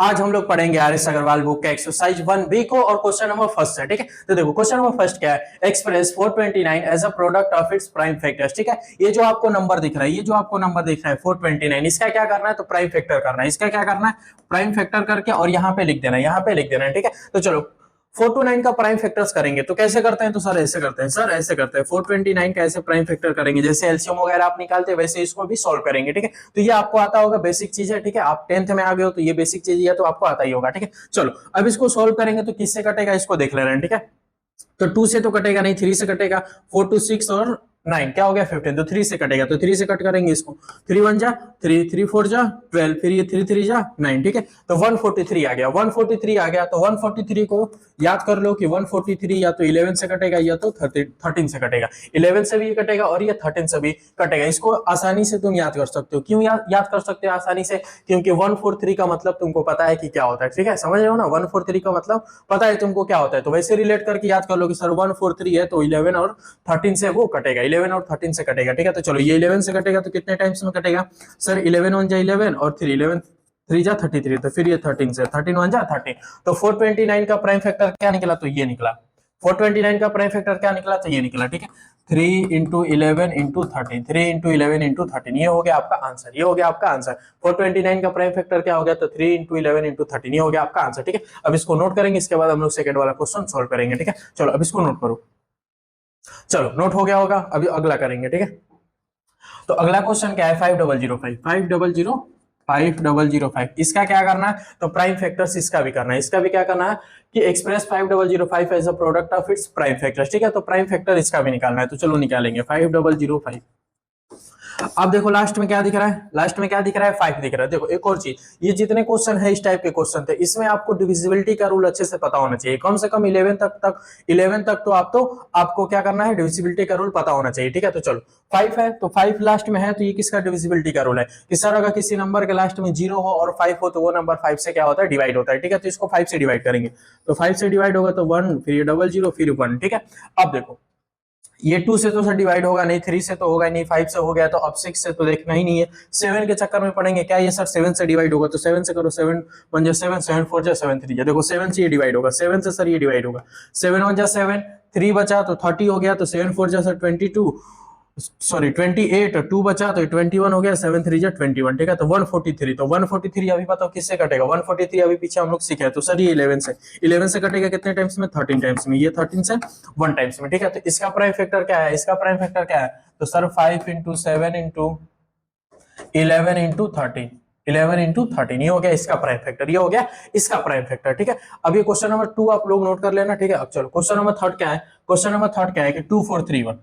आज हम लोग पढ़ेंगे आर.एस. अग्रवाल बुक का एक्सरसाइज 1B को और क्वेश्चन नंबर फर्स्ट है। ठीक है, तो देखो क्वेश्चन नंबर फर्स्ट क्या है, express 429 as a product of its prime factors. ठीक है, ये जो आपको नंबर दिख रहा है, ये जो आपको नंबर दिख रहा है 429, इसका क्या करना है, तो प्राइम फैक्टर करना है। इसका क्या करना है, प्राइम फैक्टर करके और यहाँ पे लिख देना है, यहाँ पे लिख देना है। ठीक है, तो चलो 429 का प्राइम फैक्टर्स करेंगे तो कैसे करते हैं, तो सर ऐसे करते हैं, सर ऐसे करते हैं। 429 का ऐसे प्राइम फैक्टर करेंगे, जैसे एलसीएम वगैरह आप निकालते हैं वैसे इसको भी सॉल्व करेंगे। ठीक है, तो ये आपको आता होगा, बेसिक चीज है। ठीक है, आप 10th में आ गए हो तो ये बेसिक चीज है तो आपको आता ही होगा। ठीक है, चलो अब इसको सॉल्व करेंगे तो किससे कटेगा इसको देख ले रहे हैं। ठीक है, तो 2 से तो कटेगा नहीं, 3 से कटेगा, 4 to 6 और 9 क्या हो गया 15, तो 3 से कटेगा, तो 3 से कट करेंगे इसको, 3 1 जा 3, 3 4 जा 12, फिर ये 3 3 जा 9। ठीक है, तो 143 आ गया, 143 आ गया, तो 143 को याद कर लो कि 143 या तो 11 से कटेगा या तो 13 से कटेगा। 11 से भी कटेगा और ये 13 से भी कटेगा। इसको आसानी से तुम याद कर सकते हो। क्यों याद कर सकते हो आसानी से, क्योंकि 143 का मतलब तुमको पता है कि क्या होता है। ठीक है, समझ रहे हो ना, 143 का मतलब पता है तुमको क्या होता है, तो वैसे रिलेट करके याद कर लो कि सर 143 है तो 11 और 13 से वो कटेगा, 11 और 13 से कटेगा। ठीक है, तो चलो ये 11 से कटेगा तो कितने टाइम्स में कटेगा, सर 11 1 जा 11 और 3 11 3 जा 33, तो फिर ये 13 से 13 1 जा 13, तो 429 का प्राइम फैक्टर क्या निकला, तो ये निकला। 429 का प्राइम फैक्टर क्या निकला, तो ये निकला। ठीक है, 3 into 11 into 13, 3 into 11 into 13, ये हो गया आपका आंसर, ये हो गया आपका आंसर। 429 का प्राइम फैक्टर क्या हो गया, तो 3 into 11 into 13, ये हो गया आपका आंसर। ठीक है, अब इसको नोट करेंगे, इसके बाद हम लोग सेकंड वाला क्वेश्चन सॉल्व करेंगे। ठीक है, चलो अब इसको नोट करो, चलो नोट हो गया होगा, अभी अगला करेंगे। ठीक है, तो अगला क्वेश्चन क्या है, 5005, इसका क्या करना है, तो प्राइम फैक्टर्स इसका भी करना है। इसका भी क्या करना है कि express 5005 as a product of its prime factors. ठीक है, तो प्राइम फैक्टर इसका भी निकालना है, तो चलो निकालेंगे 5005। अब देखो लास्ट में क्या दिख रहा है, लास्ट में क्या दिख रहा है, 5 दिख रहा है। देखो एक और चीज, ये जितने क्वेश्चन है इस टाइप के क्वेश्चन थे, इसमें आपको डिविजिबिलिटी का रूल अच्छे से पता होना चाहिए, कम से कम 11 तक तो आपको क्या करना है, डिविजिबिलिटी का रूल पता होना चाहिए। ठीक है, तो चलो 5 है तो 5 लास्ट में है, तो ये किसका डिविजिबिलिटी का रूल है कि सर अगर किसी नंबर के लास्ट में 0 हो और 5 हो तो वो नंबर 5 से क्या होता है, डिवाइड होता है। ठीक है, तो इसको 5 से डिवाइड करेंगे, तो 5 से डिवाइड होगा तो 1, फिर ये 00 फिर 1। ठीक है, अब देखो ये 2 से तो सर डिवाइड होगा नहीं, 3 से तो होगा नहीं, 5 से हो गया, तो अब 6 से तो देखना ही नहीं है, 7 के चक्कर में पड़ेंगे क्या, ये सर 7 से डिवाइड होगा, तो 7 से करो, 7 1 जा 7, 7 4 जा 7 3 जा, देखो 7 से ये डिवाइड होगा, 7 से सर ये डिवाइड होगा, 7 1 जा 7, 3 बचा तो 30 हो गया, तो 7 4 जा सर 22, सॉरी 28, 2 बचा तो 21 हो गया, 7 3 जा 21। ठीक है, तो 143, तो 143 अभी बताओ किससे कटेगा, 143 अभी पीछे हम लोग सीखे, तो सर ये 11 से कटेगा कितने टाइम्स में, 13 टाइम्स में, ये 13 से 1 टाइम्स में। ठीक है, तो इसका प्राइम फैक्टर क्या है, इसका प्राइम फैक्टर क्या है, तो sir 5 into 7 into 11 into 13, 11 into 13, ये हो गया इसका प्राइम फैक्टर, ये हो गया इसका प्राइम फैक्टर। ठीक है, अब ये क्वेश्चन नंबर 2 आप लोग नोट कर लेना। ठीक है, अब चलो क्वेश्चन नंबर थर्ड क्या है, क्वेश्चन नंबर थर्ड क्या है कि 2431,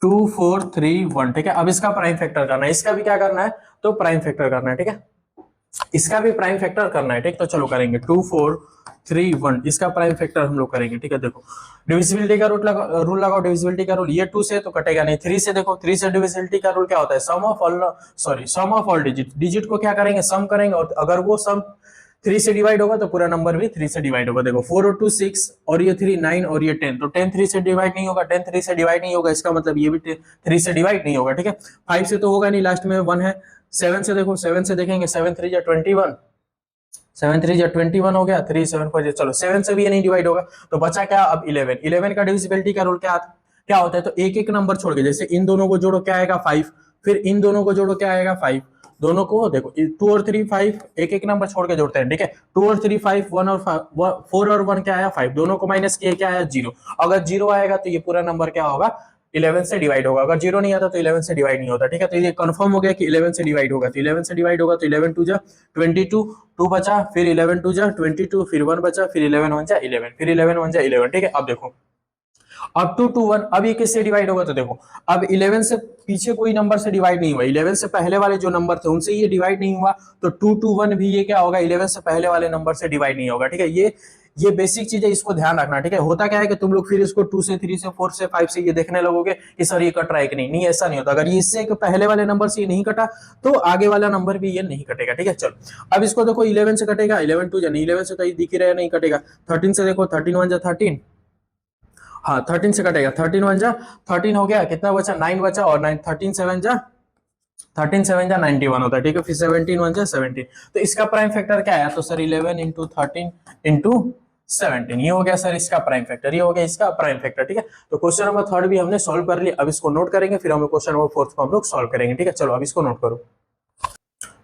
2431। ठीक है, अब इसका प्राइम फैक्टर करना है, इसका भी क्या करना है, तो प्राइम फैक्टर करना है। ठीक है, इसका भी प्राइम फैक्टर करना है। ठीक, तो चलो करेंगे 2431, इसका प्राइम फैक्टर हम लोग करेंगे। ठीक है, देखो डिविजिबिलिटी का रूल लगाओ, डिविजिबिलिटी का रूल, ये 2 से तो कटेगा नहीं, 3 से देखो, 3 से डिविजिबिलिटी का रूल क्या होता है, सम ऑफ ऑल डिजिट, डिजिट को क्या करेंगे, सम करेंगे, और अगर वो सम 3 से डिवाइड होगा तो पूरा नंबर भी 3 से डिवाइड होगा। देखो 4 और 2 6 और ये 3 9 और ये 10, तो 10 3 से डिवाइड नहीं होगा, 10 3 से डिवाइड नहीं होगा, इसका मतलब ये भी 3 से डिवाइड नहीं होगा। ठीक है, 5 से तो होगा नहीं, लास्ट में 1 है, 7 से देखो, 7 से देखेंगे, 7 3 जा 21, 7 3 जा 21 हो गया, 3 7 4, चलो 7 से भी ये नहीं डिवाइड होगा, तो बचा क्या अब 11, 11 का डिविजिबिलिटी का रूल क्या होता है, तो एक एक नंबर छोड़ के, जैसे इन दोनों को जोड़ो क्या आएगा 5, फिर इन दोनों को जोड़ो क्या आएगा 5, दोनों को देखो 2 और 3 5, एक एक नंबर छोड़ के जोड़ते हैं। ठीक है, 2 और 3 5, 1 और 4 और 1 क्या आया 5, दोनों को माइनस किया क्या आया 0, अगर 0 आएगा तो ये पूरा नंबर क्या होगा 11 से डिवाइड होगा, अगर 0 नहीं आता तो 11 से डिवाइड नहीं होता। ठीक है, तो ये कंफर्म हो गया कि 11 से डिवाइड होगा, तो 11 से डिवाइड होगा तो 11 2 जा 22, 2 बचा, फिर 11 2 जा 22, फिर 1 बचा, फिर 11 1 जा 11, फिर 11 1 जा 11। ठीक है, अब देखो अब 2 2 1, अब ये किससे डिवाइड होगा, तो देखो अब 11 से पीछे कोई नंबर से डिवाइड नहीं हुआ, 11 से पहले वाले जो नंबर थे उनसे ये डिवाइड नहीं हुआ, तो 2 2 1 भी ये क्या होगा 11 से पहले वाले नंबर से डिवाइड नहीं होगा। ठीक है, ये बेसिक चीज है, इसको ध्यान रखना। ठीक है, होता क्या है कि तुम लोग फिर इसको 2 से 3 से 4 से 5 से ये देखने लगोगे कि सर ये कट रहा है कि नहीं, ऐसा नहीं होता, अगर ये इससे पहले वाले नंबर से ये नहीं कटा तो आगे वाला नंबर भी ये नहीं कटेगा। ठीक है, चलो अब इसको देखो 11 से कटेगा, 11 2 जा नहीं, 11 से तो ये दिख ही रहा है नहीं कटेगा, 13 से देखो, 13 1 जा 13, हाँ 13 से कटेगा, 13 1 जा 13 हो गया, कितना बचा 9 बचा, और 9 13 7 जा 13 7 जा 91 होता है, ठीक है, फिर 17 1 जा 17। तो इसका प्राइम फैक्टर क्या है, तो सर 11 इंटू 13 इंटू 17, ये हो गया सर इसका प्राइम फैक्टर, ये हो गया इसका प्राइम फैक्टर, ठीक है। तो क्वेश्चन नंबर 3 भी हमने सॉल्व कर लिया, अब इसको नोट करेंगे, फिर हम क्वेश्चन नंबर 4 को हम लोग सॉल्व करेंगे, ठीक है। चलो अब इसको नोट करो।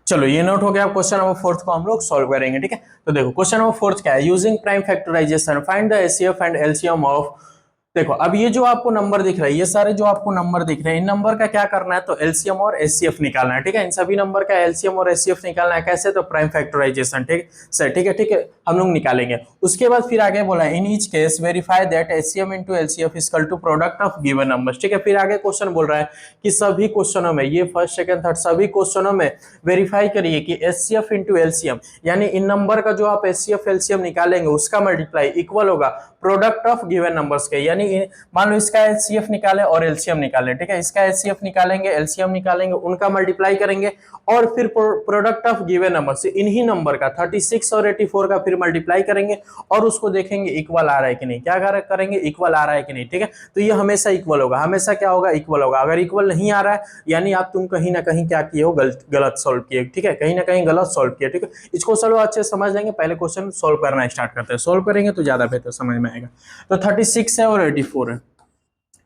चलो ये नोट हो गया, क्वेश्चन नंबर 4 को हम लोग सॉल्व करेंगे, ठीक है। तो देखो क्वेश्चन नंबर 4 क्या है, using prime factorisation find the HCF and LCM of. देखो अब ये जो आपको नंबर दिख रहा है, ये सारे जो आपको नंबर दिख रहे हैं, इन नंबर का क्या करना है, तो एलसीएम और एचसीएफ निकालना है, ठीक है। इन सभी नंबर का एलसीएम और एचसीएफ निकालना है, कैसे, तो प्राइम फैक्टराइजेशन, ठीक सर, ठीक है, ठीक है, हम लोग निकालेंगे। उसके बाद फिर आगे बोला in each case verify that HCM into LCF is equal to product of given numbers, ठीक है। फिर आगे क्वेश्चन बोल रहा है कि सभी क्वेश्चनों में, ये फर्स्ट सेकंड थर्ड सभी क्वेश्चनों में वेरीफाई करिए कि एचसीएफ इनटू एलसीएम, यानी इन नंबर का जो आप एचसीएफ एलसीएम निकालेंगे उसका मल्टीप्लाई इक्वल होगा प्रोडक्ट ऑफ गिवन नंबर्स के, यानी मान लो इसका एचसीएफ निकाले और एलसीएम निकाले, ठीक है, इसका एचसीएफ निकालेंगे, एलसीएम निकालेंगे, उनका मल्टीप्लाई करेंगे और फिर प्रोडक्ट ऑफ गिवन नंबर से इन्हीं नंबर का 36 और 84 का फिर मल्टीप्लाई करेंगे और उसको देखेंगे इक्वल आ रहा है कि नहीं, क्या करेंगे, इक्वल आ रहा है कि नहीं, ठीक है। तो ये हमेशा इक्वल होगा, हमेशा क्या होगा, इक्वल होगा। अगर इक्वल नहीं आ रहा है यानी आप तुम कहीं ना कहीं क्या किए हो, गलत सॉल्व किए, ठीक है, कहीं ना कहीं गलत सॉल्व किए, ठीक है। इसको चलो अच्छे से समझ लेंगे, पहले क्वेश्चन सॉल्व करना स्टार्ट करते हैं, सॉल्व करेंगे तो ज्यादा बेहतर समझ में आएगा। तो 36 है और 84 है,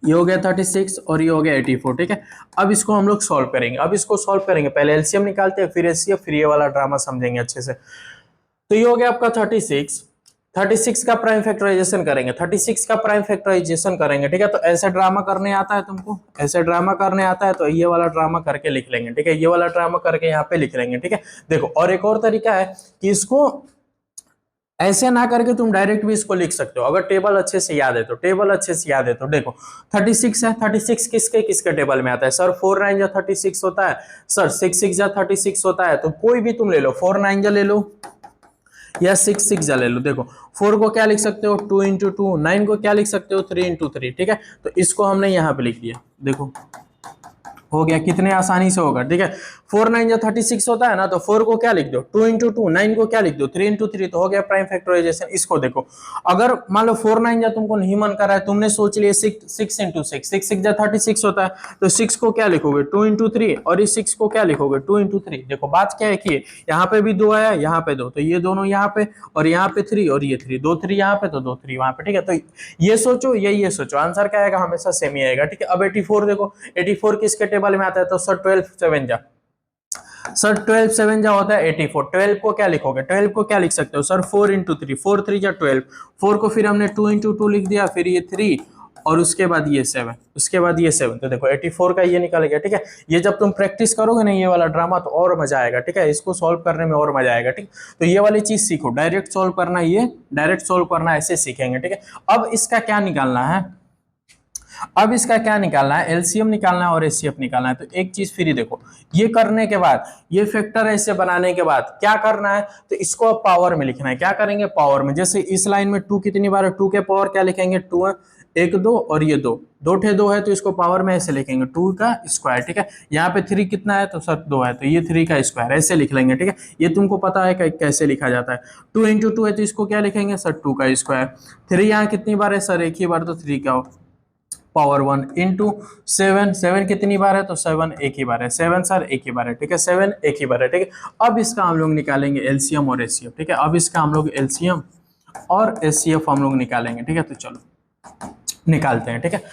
ये हो गया 36 और ये हो गया 84, ठीक है। अब इसको हम लोग सॉल्व करेंगे, अब इसको सॉल्व करेंगे, पहले एलसीएम निकालते हैं, फिर एचसीएफ, फिर ये वाला ड्रामा समझेंगे अच्छे से। तो ये हो गया आपका 36 का प्राइम फैक्टराइजेशन करेंगे, 36 का प्राइम फैक्टराइजेशन करेंगे, ठीक है। तो ऐसे ड्रामा करने आता है तुमको, ऐसे ड्रामा करने आता है तो ये वाला ड्रामा करके लिख लेंगे, ठीक है, ये वाला ड्रामा करके यहाँ पे लिख लेंगे, ठीक है। देखो और एक और तरीका है कि इसको ऐसे ना करके तुम डायरेक्ट भी इसको लिख सकते हो, अगर टेबल अच्छे से याद है तो, टेबल अच्छे से याद है तो। देखो 36 है, 36 किसके किसके टेबल में आता है, सर 4 9 जा 36 होता है, सर 6 6 जा 36 होता है, तो कोई भी तुम ले लो, 4 9 जा ले लो या 6 6 जा ले लो। देखो 4 को क्या लिख सकते हो, 2 इंटू 2, 9 को क्या लिख सकते हो, 3 इंटू 3, ठीक है। तो इसको हमने यहाँ पे लिख दिया, देखो हो गया, कितने आसानी से होगा, ठीक है। 4 9 जा 36 होता है ना, तो 4 को क्या लिख दो, 2 इंटू 2, 9 को क्या लिख दो, 3 इंटू 3, तो हो गया प्राइम फैक्टराइजेशन। इसको देखो, अगर मान लो 4 9 जा तुमको नहीं मन कर रहा है, तुमने सोच लिया 6 इंटू 6, 6 6 जा 36 होता है, तो 6 को क्या लिखोगे, 2 इंटू 3, और इस 6 को क्या लिखोगे, 2 इंटू 3। देखो बात क्या है कि यहाँ पे भी 2 आया, यहाँ पे 2, तो ये दोनों यहाँ पे, और यहाँ पे 3 और ये 3, 2 3 यहाँ पे तो 2 3 वहां पे, ठीक है। तो ये सोचो, ये सोचो, आंसर क्या आएगा, हमेशा सेम ही आएगा, ठीक है। अब 84 देखो, 84 किसके टेबल में आता है, तो सर 12 7 जा, सर 12 7 जा होता है 84। 12 को क्या लिखोगे, 12 को क्या लिख सकते हो, सर 4 इंटू 3, 4 3 जा 12, 4 को फिर हमने 2 इंटू 2 लिख दिया, फिर ये 3 और उसके बाद ये 7, उसके बाद ये 7, तो देखो 84 का ये निकल गया, ठीक है। ये जब तुम प्रैक्टिस करोगे ना ये वाला ड्रामा, तो और मजा आएगा, ठीक है, इसको सॉल्व करने में और मजा आएगा, ठीक। तो ये वाली चीज सीखो, डायरेक्ट सॉल्व करना, ये डायरेक्ट सॉल्व करना ऐसे सीखेंगे, ठीक है। अब इसका क्या निकालना है, अब इसका क्या निकालना है, एलसीएम निकालना है और एचसीएफ निकालना है। तो एक चीज फिर देखो, ये करने के बाद, ये फैक्टर ऐसे बनाने के बाद क्या करना है, तो इसको अब पावर में लिखना है। क्या करेंगे, पावर में। जैसे इस लाइन में 2 कितनी बार है, 2 के पावर क्या लिखेंगे, 2 1 2 और ये 2 2 है, तो इसको पावर में ऐसे लिखेंगे 2 का स्क्वायर, ठीक है। यहाँ पे 3 कितना है, तो सर 2 है, तो ये 3 का स्क्वायर ऐसे लिख लेंगे, ठीक है। ये तुमको पता है कैसे लिखा जाता है। 2 इंटू 2 है, तो इसको क्या लिखेंगे, सर 2 का स्क्वायर। 3 यहाँ कितनी बार है, सर एक ही बार, तो 3 का पावर 1 इंटू 7, 7 कितनी बार है, तो 7 एक ही बार है, 7 सर एक ही बार है, ठीक है, 7 एक ही बार है, ठीक है। अब इसका हम लोग निकालेंगे एलसीएम और एचसीएफ, ठीक है। अब इसका हम लोग एलसीएम और एचसीएफ हम लोग निकालेंगे, ठीक है। तो चलो निकालते हैं, ठीक है।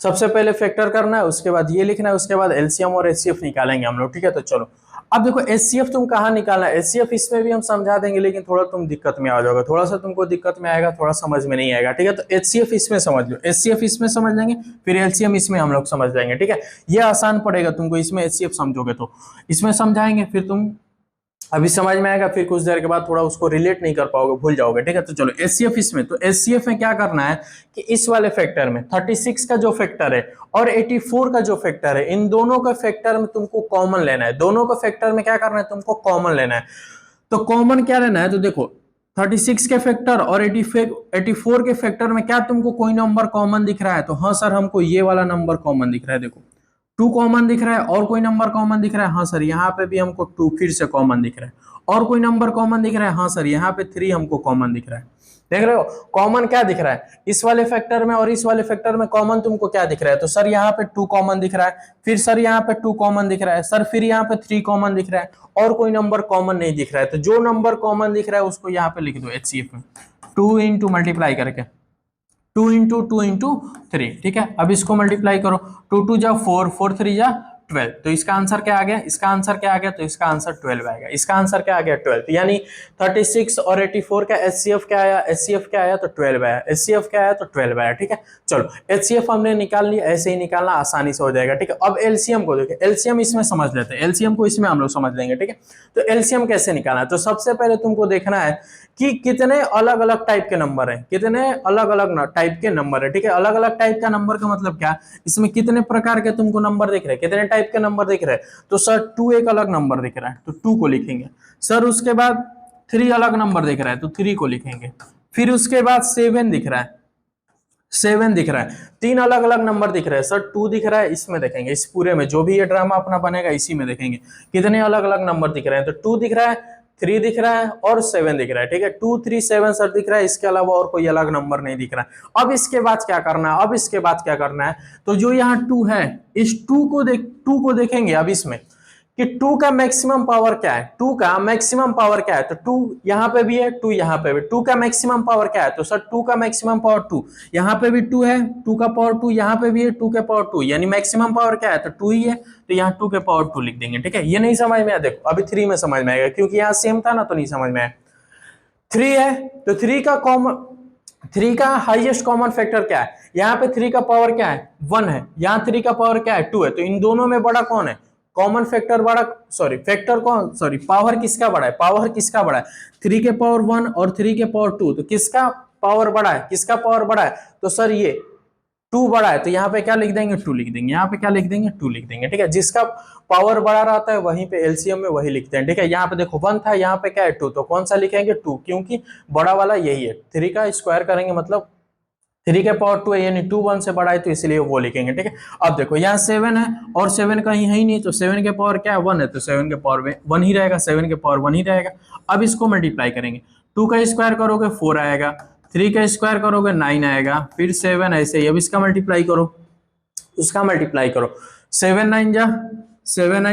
सबसे पहले फैक्टर करना है, उसके बाद ये लिखना है, उसके बाद एलसीएम और एचसीएफ निकालेंगे हम लोग, ठीक है। तो चलो अब देखो एचसीएफ तुम कहाँ निकालना है, एचसीएफ इसमें भी हम समझा देंगे, लेकिन थोड़ा तुम दिक्कत में आ जाओगे, थोड़ा सा तुमको दिक्कत में आएगा, थोड़ा समझ में नहीं आएगा, ठीक है। तो एचसीएफ इसमें समझ लो, एचसीएफ इसमें समझ लेंगे, फिर एलसीएम इसमें हम लोग समझ लेंगे, ठीक है। ये आसान पड़ेगा तुमको, इसमें एचसीएफ समझोगे तो इसमें समझाएंगे, फिर तुम अभी समझ में आएगा, फिर कुछ देर के बाद थोड़ा उसको रिलेट नहीं कर पाओगे, भूल जाओगे, ठीक है। तो चलो एचसीएफ इसमें, तो एचसीएफ में क्या करना है कि इस वाले फैक्टर में 36 का जो फैक्टर है और 84 का जो फैक्टर है, इन दोनों का फैक्टर में तुमको कॉमन लेना है। दोनों का फैक्टर में क्या करना है, तुमको कॉमन लेना है। तो कॉमन क्या लेना है, तो देखो 36 के फैक्टर और 84 के फैक्टर में क्या तुमको कोई नंबर कॉमन दिख रहा है, तो हाँ सर हमको ये वाला नंबर कॉमन दिख रहा है, देखो 2 कॉमन दिख रहा है, और कोई नंबर कॉमन दिख रहा है, हाँ सर यहाँ पे भी हमको 2 फिर से कॉमन दिख रहा है, और कोई नंबर कॉमन दिख रहा है, हाँ सर यहाँ पे 3 हमको कॉमन दिख रहा है, देख रहे हो कॉमन क्या दिख रहा है इस वाले फैक्टर में और इस वाले फैक्टर में, कॉमन तुमको क्या दिख रहा है? तो सर यहाँ पे 2 कॉमन दिख रहा है, फिर सर यहाँ पे 2 कॉमन दिख रहा है, सर फिर यहाँ पे 3 कॉमन दिख रहा है, और कोई नंबर कॉमन नहीं दिख रहा है। तो जो नंबर कॉमन दिख रहा है उसको यहाँ पे लिख दो HCF में 2 इंटू मल्टीप्लाई करके 2 इंटू 3, ठीक है। अब इसको मल्टीप्लाई करो, 2 2 जा 4, 4 3 जा 12, तो इसका आंसर क्या आ गया? इसका आंसर क्या आ गया? तो इसका आंसर 12 आएगा। इसका आंसर क्या आ गया? 12। यानी 36 और 84 का HCF क्या आया? HCF क्या आया? तो 12 आया। HCF क्या आया? तो 12 आया, ठीक है। चलो HCF हमने निकाल लिया, ऐसे ही निकालना आसानी से हो जाएगा, ठीक है। अब LCM को देखिए, LCM इसमें समझ लेते हैं, LCM को इसमें हम लोग समझ लेंगे, ठीक है। तो LCM कैसे निकालना है? तो सबसे पहले तुमको देखना है कि कितने अलग अलग टाइप के नंबर हैं, कितने अलग अलग टाइप के नंबर है, ठीक है। अलग अलग टाइप का नंबर का मतलब क्या? इसमें कितने प्रकार के तुमको नंबर दिख रहे हैं, कितने टाइप के नंबर दिख रहे हैं? तो सर 2 एक अलग नंबर दिख रहा है, तो 2 को लिखेंगे। सर उसके बाद 3 अलग नंबर दिख रहा है, तो 3 को लिखेंगे। फिर उसके बाद 7 दिख रहा है, 7 दिख रहा है। 3 अलग अलग नंबर दिख रहे हैं, सर 2 दिख रहा है, इसमें देखेंगे, इस पूरे में जो भी ये ड्रामा अपना बनेगा इसी में देखेंगे कितने अलग अलग नंबर दिख रहे हैं। तो 2 दिख रहा है, 3 दिख रहा है और 7 दिख रहा है, ठीक है। 2 3 7 सर दिख रहा है, इसके अलावा और कोई अलग नंबर नहीं दिख रहा है। अब इसके बाद क्या करना है? अब इसके बाद क्या करना है? तो जो यहाँ 2 है, इस 2 को देखेंगे अब इसमें कि 2 का मैक्सिमम पावर क्या है, 2 का मैक्सिमम पावर क्या है। तो 2 यहाँ पे भी है, 2 यहाँ पे भी। 2 का मैक्सिमम पावर क्या है? तो सर 2 का मैक्सिमम पावर 2, यहाँ पे भी 2 है, 2 का पावर 2 यहाँ पे भी है, 2 के पावर 2, यानी मैक्सिमम पावर क्या है? तो 2 ही है, तो यहाँ 2 के पावर 2 लिख देंगे, ठीक है। ये नहीं समझ में आया? देखो अभी 3 में समझ में आएगा, क्योंकि यहाँ सेम था ना तो नहीं समझ में आया। 3 है तो 3 का हाईएस्ट कॉमन फैक्टर क्या है? यहाँ पे 3 का पावर क्या है? 1 है, यहाँ 3 का पावर क्या है? 2 है, तो इन दोनों में बड़ा कौन है? कॉमन फैक्टर बड़ा, सॉरी फैक्टर कौन, सॉरी पावर किसका बड़ा है? पावर किसका बड़ा है? 3 के पावर 1 और 3 के पावर 2, तो किसका पावर बड़ा है? किसका पावर बड़ा है? तो सर ये 2 बड़ा है, तो यहाँ पे क्या लिख देंगे? 2 लिख देंगे। यहाँ पे क्या लिख देंगे? 2 लिख देंगे, ठीक है। जिसका पावर बड़ा रहता है वहीं पे एलसीएम में वही लिखते हैं, ठीक है। यहाँ पे देखो 1 था, यहाँ पे क्या है? 2, तो कौन सा लिखेंगे? 2, क्योंकि बड़ा वाला यही है। 3 का स्क्वायर करेंगे मतलब 3 के पावर 2 है, यानी 2 1 से बड़ा है, तो इसलिए वो लिखेंगे, ठीक है। अब देखो यहाँ 7 है और 7 कहीं है ही नहीं, तो 7 के पावर क्या है? 1 है, तो 7 के पावर 1 ही रहेगा, 7 के पावर 1 ही रहेगा। अब इसको मल्टीप्लाई करेंगे, 2 का स्क्वायर करोगे 4 आएगा, 3 का स्क्वायर करोगे 9 आएगा, फिर 7 ऐसे ही। अब इसका मल्टीप्लाई करो, उसका मल्टीप्लाई करो, 7 9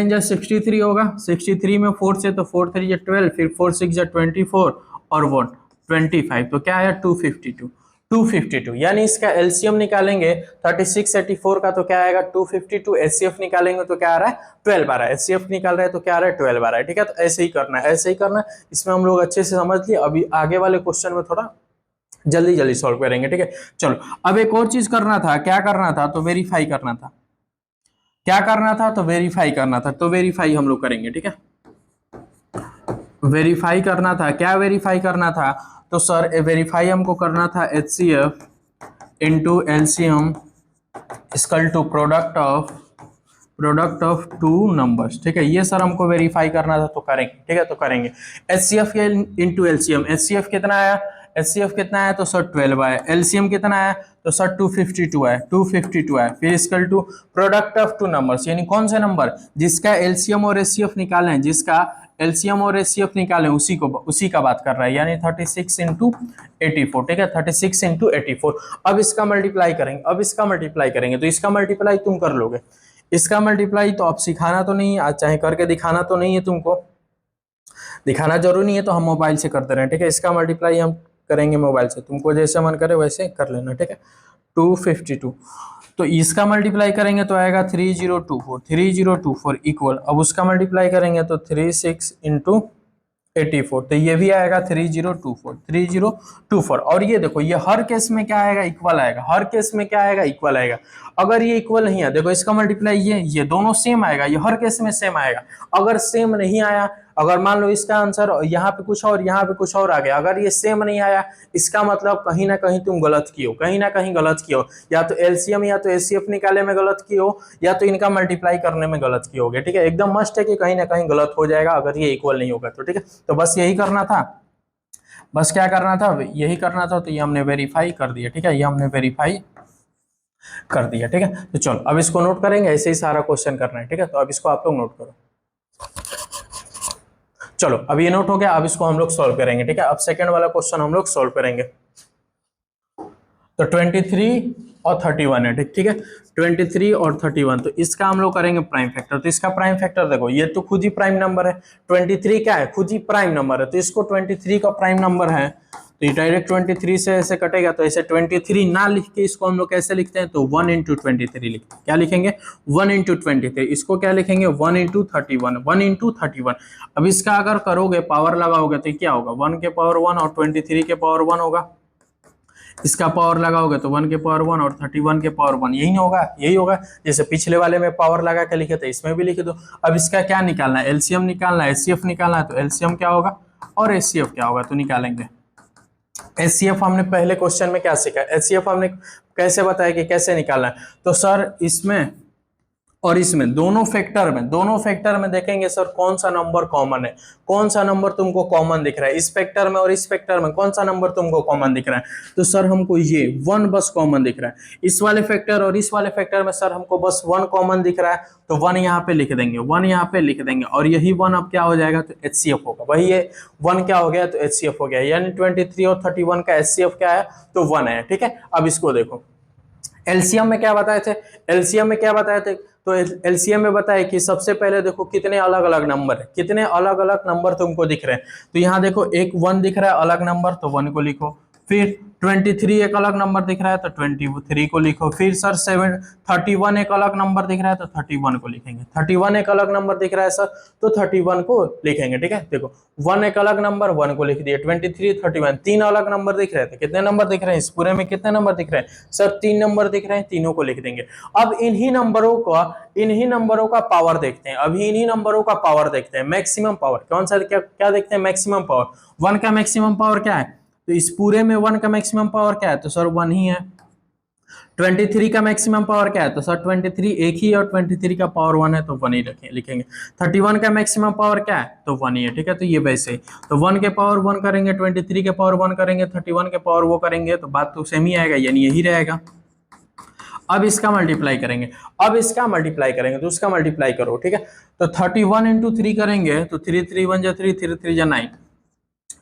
जा 63 होगा, 63 में 4 से, तो 4 3 जा 12, फिर 4 6 जा 24 और 1 25, तो क्या आया? 252, 252। यानी इसका एलसीएम निकालेंगे 36 84 का, तो क्या आएगा? 252। एचसीएफ निकालेंगे तो क्या आ रहा है? 12 आ रहा है। एचसीएफ निकाल रहे हैं तो क्या आ रहा है? 12 आ रहा है, ठीक है। तो ऐसे ही करना है, ऐसे ही करना है। इसमें हम लोग अच्छे से समझ लिए, अभी आगे वाले क्वेश्चन में थोड़ा जल्दी जल्दी सॉल्व करेंगे, ठीक है। चलो अब एक और चीज करना था, क्या करना था? तो वेरीफाई करना था। क्या करना था? तो वेरीफाई करना था, तो वेरीफाई हम लोग करेंगे, ठीक है। वेरीफाई करना था, क्या वेरीफाई करना था? तो सर वेरीफाई हमको करना था HCF into LCM equal to product of 2 numbers, ठीक है। ये सर हमको वेरीफाई करना था, तो करेंगे, ठीक है। तो करेंगे HCF के इंटू एलसीएम। HCF कितना आया? HCF कितना आया? तो सर 12 आया। एलसीएम कितना आया? तो सर 252 आया, 252 आया। फिर equal to product of 2 numbers, यानी कौन से नंबर? जिसका एलसीएम और एचसीएफ निकालें, जिसका एलसीएम और एचसीएफ निकालें उसी का बात कर रहा है, यानी 36 इंटू 84, ठीक है। 36 इंटू 84। अब इसका मल्टीप्लाई करेंगे, तो इसका मल्टीप्लाई तुम कर लोगे। इसका मल्टीप्लाई तो अब सिखाना तो नहीं है, आज चाहे करके दिखाना तो नहीं है, तुमको दिखाना जरूरी नहीं है, तो हम मोबाइल से करते रहे, ठीक है। इसका मल्टीप्लाई हम करेंगे मोबाइल से, तुमको जैसे मन करे वैसे कर लेना, ठीक है। 252, तो इसका मल्टीप्लाई करेंगे तो आएगा 3024 इक्वल, अब उसका मल्टीप्लाई करेंगे तो 36 इंटू 84, तो ये भी आएगा 3024। और ये देखो, ये हर केस में क्या आएगा? इक्वल आएगा। हर केस में क्या आएगा? इक्वल आएगा। अगर ये इक्वल नहीं है, देखो इसका मल्टीप्लाई ये दोनों सेम आएगा, ये हर केस में सेम आएगा। अगर सेम नहीं आया, अगर मान लो इसका आंसर यहाँ पे कुछ और यहाँ पे कुछ और आ गया, अगर ये सेम नहीं आया, इसका मतलब कहीं ना कहीं तुम गलत किए हो, कहीं ना कहीं गलत किए हो। या तो एलसीएम या तो एचसीएफ निकाले में गलत किए हो, या तो इनका मल्टीप्लाई करने में गलत किए होगे, ठीक है। एकदम मस्ट है कि कहीं ना कहीं गलत हो जाएगा अगर ये इक्वल नहीं होगा तो, ठीक है। तो बस यही करना था, बस क्या करना था? यही करना था। तो ये हमने वेरीफाई कर दिया, ठीक है। ये हमने वेरीफाई कर दिया, ठीक है। तो चलो अब इसको नोट करेंगे, ऐसे ही सारा क्वेश्चन करना है, ठीक है। तो अब इसको आप लोग नोट करो। चलो अब ये नोट हो गया, अब इसको हम लोग सॉल्व करेंगे, ठीक है। अब सेकंड वाला क्वेश्चन हम लोग सॉल्व करेंगे। तो 23 और 31 है, ठीक है। 23 और 31, तो इसका हम लोग करेंगे प्राइम फैक्टर। तो इसका प्राइम फैक्टर देखो, ये तो खुद ही प्राइम नंबर है, 23 क्या है, खुद ही प्राइम नंबर है, तो इसको 23 का प्राइम नंबर है, तो ये डायरेक्ट 23 से ऐसे कटेगा। तो ऐसे 23 ना लिख के इसको हम लोग कैसे लिखते हैं, तो 1 इंटू 23 लिखते हैं। क्या लिखेंगे, 1 इंटू 23। इसको क्या लिखेंगे, 1 इंटू 31, 1 इंटू 31। अब इसका अगर करोगे, पावर लगाओगे, तो क्या होगा, 1 के पावर 1 और 23 के पावर 1 होगा। इसका पावर लगाओगे तो 1 के पावर 1 और 31 के पावर 1, यही होगा, यही होगा। जैसे पिछले वाले में पावर लगा के लिखे थे, इसमें भी लिख दो। अब इसका क्या निकालना है, एलसीएम निकालना है, एचसीएफ निकालना है। तो एलसीएम क्या होगा और एचसीएफ क्या होगा, तो निकालेंगे। एचसीएफ हमने पहले क्वेश्चन में क्या सीखा, एचसीएफ हमने कैसे बताया कि कैसे निकालना है। तो सर इसमें और इसमें दोनों फैक्टर में देखेंगे सर कौन सा नंबर कॉमन है, कौन सा नंबर तुमको कॉमन दिख रहा है। इस फैक्टर में और इस फैक्टर में कौन सा नंबर तुमको कॉमन दिख रहा है, तो सर हमको ये 1 बस कॉमन दिख रहा है। इस वाले फैक्टर और इस वाले फैक्टर में सर हमको बस 1 कॉमन दिख रहा है, तो 1 यहाँ पे लिख देंगे, 1 यहाँ पे लिख देंगे, और यही 1 अब क्या हो जाएगा, तो एचसीएफ होगा। वही ये 1 क्या हो गया, तो एचसीएफ हो गया। यानी 23 और 31 का एचसीएफ क्या है, तो 1 है, ठीक है। अब इसको देखो, एलसीएम में क्या बताए थे, एलसीएम में क्या बताए थे, तो एलसीएम में बताया कि सबसे पहले देखो कितने अलग अलग नंबर है, कितने अलग अलग नंबर तुमको दिख रहे हैं। तो यहाँ देखो एक 1 दिख रहा है अलग नंबर, तो 1 को लिखो। फिर 23 एक अलग नंबर दिख रहा है, तो 23 को लिखो। फिर सर 31 एक अलग नंबर दिख रहा है, तो 31 को लिखेंगे। 31 एक अलग नंबर दिख रहा है सर, तो 31 को लिखेंगे, ठीक है। देखो 1 एक अलग नंबर, 1 को लिख दिए। 23 31 तीन अलग नंबर दिख रहे थे, कितने नंबर दिख रहे हैं, इस पूरे में कितने नंबर दिख रहे हैं सर, 3 नंबर दिख रहे हैं, तीनों को लिख देंगे। अब इन्हीं नंबरों का पावर देखते हैं, अभी इन्हीं नंबरों का पावर देखते हैं, मैक्सिमम पावर कौन सा, क्या देखते हैं, मैक्सिमम पावर। 1 का मैक्सिमम पावर क्या है, तो इस पूरे में 1 का मैक्सिमम पावर क्या है, तो सर 1 ही है। 23 का मैक्सिमम पावर क्या है, तो सर 23 एक ही, और 23 का पावर 1 है, तो 1 ही लिखेंगे। 31 का मैक्सिमम पावर क्या है, तो 1 ही है, ठीक है। तो ये वैसे ही, तो 1 के पावर 1 करेंगे, 23 के पावर 1 करेंगे, 31 के पावर वो करेंगे, तो बात तो सेम ही आएगा, यानी यही रहेगा। अब इसका मल्टीप्लाई करेंगे, तो उसका मल्टीप्लाई करो, ठीक है। तो 31 इंटू 3 करेंगे, तो 3 3 1 जा 3, 3 3 जा 9,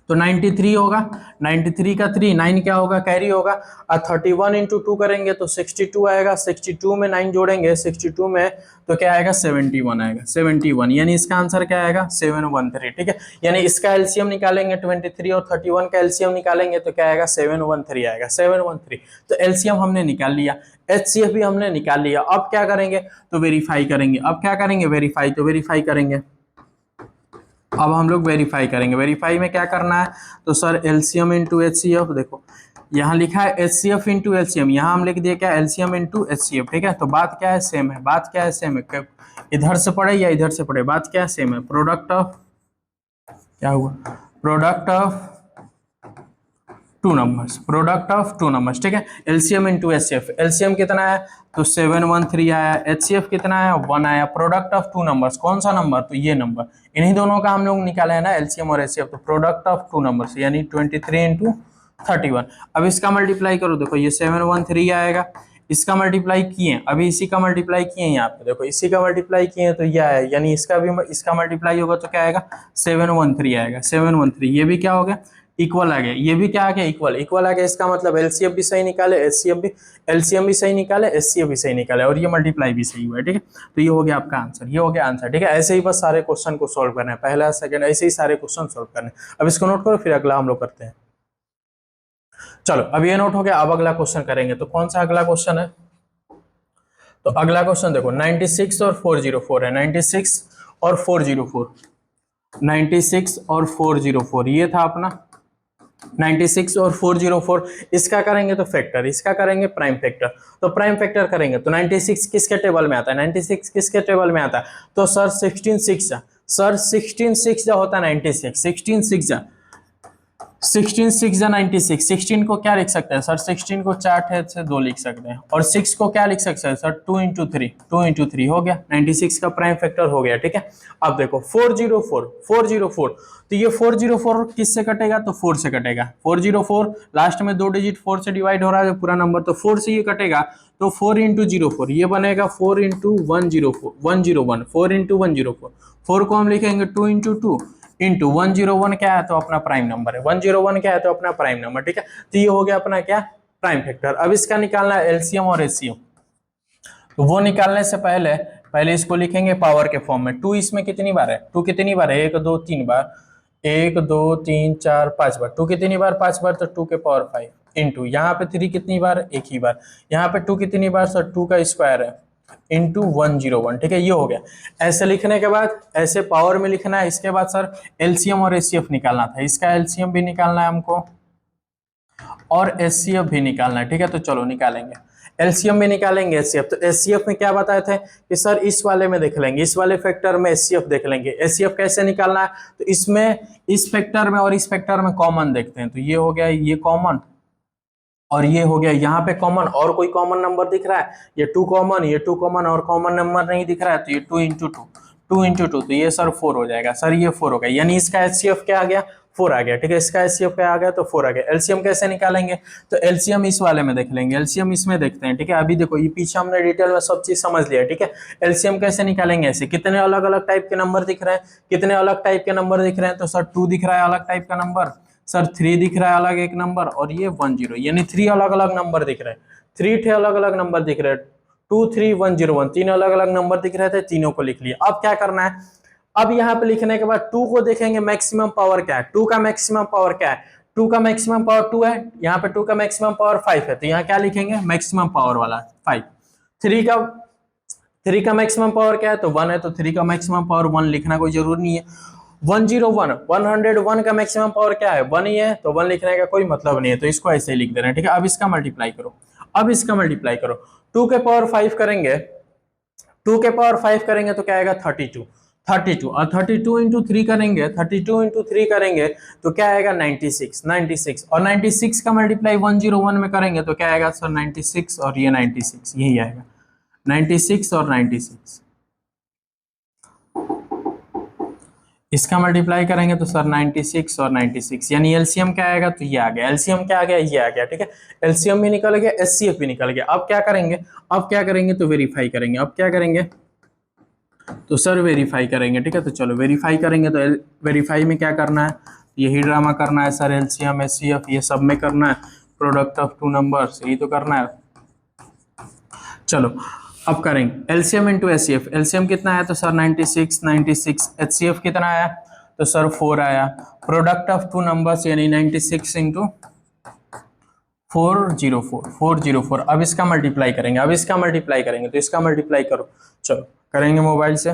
तो 93 होगा। 93 का 3 9 क्या होगा, कैरी होगा। और 31 इंटू 2 करेंगे तो 62 आएगा। 62 में 9 जोड़ेंगे, 62 में तो क्या आएगा, 71 आएगा। 71 यानी इसका आंसर क्या आएगा, 713, ठीक है। यानी इसका एलसीएम निकालेंगे, 23 और 31 का एलसीएम निकालेंगे, तो क्या आएगा, 713 आएगा, 713। तो एलसीएम हमने निकाल लिया, एचसीएफ भी हमने निकाल लिया। अब क्या करेंगे, तो वेरीफाई करेंगे। अब क्या करेंगे, वेरीफाई, तो वेरीफाई करेंगे। अब हम लोग वेरीफाई करेंगे। वेरीफाई में क्या करना है, तो सर एलसीएम इंटू एचसीएफ, देखो यहाँ लिखा है एचसीएफ इंटू एलसीएम, यहाँ हम लिख दिए क्या, एलसीएम इंटू एचसीएफ, ठीक है। तो बात क्या है, सेम है, बात क्या है, सेम है। इधर से पढ़े या इधर से पढ़े, बात क्या है, सेम है। प्रोडक्ट ऑफ, क्या हुआ, प्रोडक्ट ऑफ टू नंबर्स, ठीक है। एलसीएम इंटू एचसीएफ, एलसीएम कितना है, तो 713 आया। एचसीएफ कितना आया, 1 आया। प्रोडक्ट ऑफ टू नंबर्स, कौन सा नंबर, तो ये नंबर, इन्हीं दोनों का हम लोग निकाला है ना, एलसीएम और एचसीएफ। तो प्रोडक्ट ऑफ टू नंबर्स यानी 23 इंटू 31। अब इसका मल्टीप्लाई करो, देखो ये 713 आएगा। इसका मल्टीप्लाई किए, अभी इसी का मल्टीप्लाई किए, यहाँ पे देखो इसी का मल्टीप्लाई किए, तो ये आया। यानी इसका भी, इसका मल्टीप्लाई होगा तो क्या आएगा, 713 आएगा। 713 ये भी क्या हो गया, इक्वल आ गया। ये भी क्या आ गया, इक्वल आ गया। इसका मतलब एलसीएफ भी सही निकाले, एलसीएम भी सही निकाले, एचसीएफ भी सही निकाले, और ये मल्टीप्लाई भी सही हुआ है, ठीक है। तो ये हो गया आपका आंसर, ये हो गया आंसर, ठीक है। ऐसे ही बस सारे क्वेश्चन को सोल्व करना है, पहला सेकंड ऐसे ही सारे क्वेश्चन सोल्व करने हैं। अब इसको नोट करो, फिर अगला हम लोग करते हैं। चलो अब ये नोट हो गया, अब अगला क्वेश्चन करेंगे। तो कौन सा अगला क्वेश्चन है, तो अगला क्वेश्चन देखो 96 और 404 है। 96 और 404, 96 और 404 ये था अपना 96 और 404। इसका करेंगे तो फैक्टर, इसका करेंगे प्राइम फैक्टर। तो प्राइम फैक्टर करेंगे तो 96 किसके टेबल में आता है, 96 किसके टेबल में आता है, तो सर 16 6 जा, सर 16 6 जा होता है 96, 16 6 जा, 16 6 जा 96। 16 को क्या लिख सकते हैं सर, 16 को 4 ठेठ से 2 लिख सकते हैं, और 6 को क्या लिख सकते हैं सर, 2 इंटू 3 हो गया। 96 का प्राइम फैक्टर हो गया, ठीक है। अब देखो 404, तो ये 404 किससे कटेगा, तो 4 से कटेगा। 404 लास्ट में 2 डिजिट 4 से डिवाइड हो रहा है पूरा नंबर, तो 4 से ये कटेगा, तो 4 इंटू 04 ये बनेगा 4 इंटू 101, 4 इंटू 104। 4 को हम लिखेंगे 2 इंटू 2, इंटू 101 क्या है तो अपना प्राइम नंबर है, 101 क्या है तो अपना प्राइम नंबर, ठीक है। तो ये हो गया अपना क्या, प्राइम फैक्टर। अब इसका निकालना है एलसीएम और एचसीएफ। तो वो निकालने से पहले पहले इसको लिखेंगे पावर के फॉर्म में। 2 इसमें कितनी बार है, 2 कितनी बार है, 1 2 3 बार, 1 2 3 4 5 बार, 2 कितनी बार, 5 बार, तो 2 के पावर 5 इंटू यहाँ पे 3 कितनी बार, एक ही बार, यहाँ पे 2 कितनी बार सर, 2 का स्क्वायर है इंटू 101, ठीक है। ये हो गया। ऐसे लिखने के बाद ऐसे पावर में लिखना है। इसके बाद सर एलसीएम और एचसीएफ निकालना था, इसका एलसीएम भी निकालना है हमको और एचसीएफ भी निकालना है, ठीक है। तो चलो निकालेंगे, एलसीएम में निकालेंगे एचसीएफ। तो एचसीएफ में क्या बताए थे कि सर इस वाले में देख लेंगे, इस वाले फैक्टर में एचसीएफ देख लेंगे। एचसीएफ कैसे निकालना है, तो इसमें इस फैक्टर में और इस फैक्टर में कॉमन देखते हैं। तो ये हो गया ये कॉमन और ये हो गया यहाँ पे कॉमन, और कोई कॉमन नंबर दिख रहा है, ये 2 कॉमन, ये 2 कॉमन और कॉमन नंबर नहीं दिख रहा है, तो ये 2 इंटू 2, 2 इंटू 2, तो ये सर 4 हो जाएगा। सर ये 4 हो गया, यानी इसका एचसीएफ क्या आ गया, 4 आ गया, ठीक है। इसका एचसीएफ क्या आ गया, तो 4 आ गया। एलसीएम कैसे निकालेंगे, तो एलसीएम इस वाले में देख लेंगे, एलसीएम इसमें देखते हैं, ठीक है। अभी देखो ये पीछे हमने डिटेल में सब चीज समझ लिया, ठीक है। एलसीएम कैसे निकालेंगे, ऐसे कितने अलग अलग टाइप के नंबर दिख रहे हैं, कितने अलग टाइप के नंबर दिख रहे हैं, तो सर 2 दिख रहा है अलग टाइप का नंबर, सर 3 दिख रहा है अलग एक नंबर, और ये 10, यानी 3 अलग अलग नंबर दिख रहे हैं, 3 थे अलग अलग नंबर दिख रहे हैं, 2 3 1 0 1, 3 अलग अलग नंबर दिख रहे थे, तीनों को लिख लिया। अब क्या करना है, अब यहाँ पे लिखने के बाद 2 को देखेंगे मैक्सिमम पावर क्या है, 2 का मैक्सिमम पावर क्या है, 2 का मैक्सिमम पावर 2 है, यहाँ पे 2 का मैक्सिमम पावर 5 है, तो यहाँ क्या लिखेंगे, मैक्सिमम पावर वाला 5। 3 का मैक्सिमम पावर क्या है, तो 1 है, तो 3 का मैक्सिमम पावर 1 लिखना कोई जरूरी नहीं है। 101 का मैक्सिमम पावर क्या है, 1 ही है, तो 1 लिखने का कोई मतलब नहीं है, तो इसको ऐसे ही लिख देना है, ठीक है। अब इसका मल्टीप्लाई करो, अब इसका मल्टीप्लाई करो, 2 के पावर 5 करेंगे, 2 के पावर 5 करेंगे तो क्या आएगा 32, 32 और 32 इंटू 3 करेंगे, 32 इंटू 3 करेंगे तो क्या आएगा 96, 96 और 96 का मल्टीप्लाई 101 में करेंगे तो क्या आएगा सर 96 और ये 96, यही आएगा 96 और 96। इसका मल्टीप्लाई करेंगे तो सर 96 और 96, यानी एलसीएम क्या आएगा, तो ये आ गया, एलसीएम क्या आ गया, ये आ गया, ठीक है। एलसीएम भी निकल गया, एचसीएफ भी निकल गया। अब क्या करेंगे, अब क्या करेंगे, तो वेरीफाई करेंगे। अब क्या करेंगे, तो सर वेरीफाई करेंगे, ठीक है। तो चलो वेरीफाई करेंगे, तो वेरीफाई में क्या करना है, यही ड्रामा करना है सर, एलसीएम एचसीएफ ये सब में करना है, प्रोडक्ट ऑफ 2 नंबर्स यही तो करना है। चलो अब करेंगे एलसीएम इंटू एचसीएफ। एलसीएम कितना आया, तो सर 96, 96। एचसीएफ कितना आया, तो सर 4 आया। प्रोडक्ट ऑफ 2 नंबर्स यानी 96 इंटू 404, 404। अब इसका मल्टीप्लाई करेंगे, अब इसका मल्टीप्लाई करेंगे, तो इसका मल्टीप्लाई करो। चलो करेंगे मोबाइल से,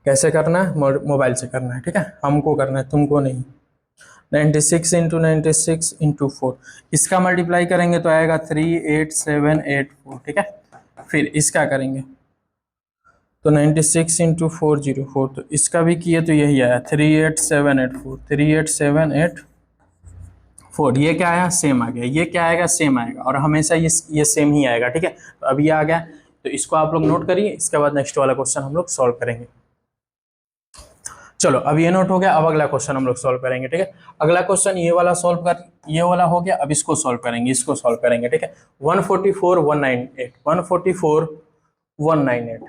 कैसे करना है, मोबाइल से करना है, ठीक है, हमको करना है, तुमको नहीं। 96 इंटू 96 इंटू 4, इसका मल्टीप्लाई करेंगे तो आएगा 38784, ठीक है। फिर इसका करेंगे तो 96 इंटू 404, तो इसका भी किए तो यही आया 38784, 38784। ये क्या आया, सेम आ गया, ये क्या आएगा, सेम आएगा, और हमेशा ये सेम ही आएगा, ठीक है। तो अब ये आ गया, तो इसको आप लोग नोट करिए, इसके बाद नेक्स्ट वाला क्वेश्चन हम लोग सॉल्व करेंगे। चलो अब ये नोट हो गया, अब अगला क्वेश्चन हम लोग सॉल्व करेंगे, ठीक है। अगला क्वेश्चन ये वाला सॉल्व कर, ये वाला हो गया, अब इसको सॉल्व करेंगे, इसको सॉल्व करेंगे, ठीक है। 144 198, 144 198,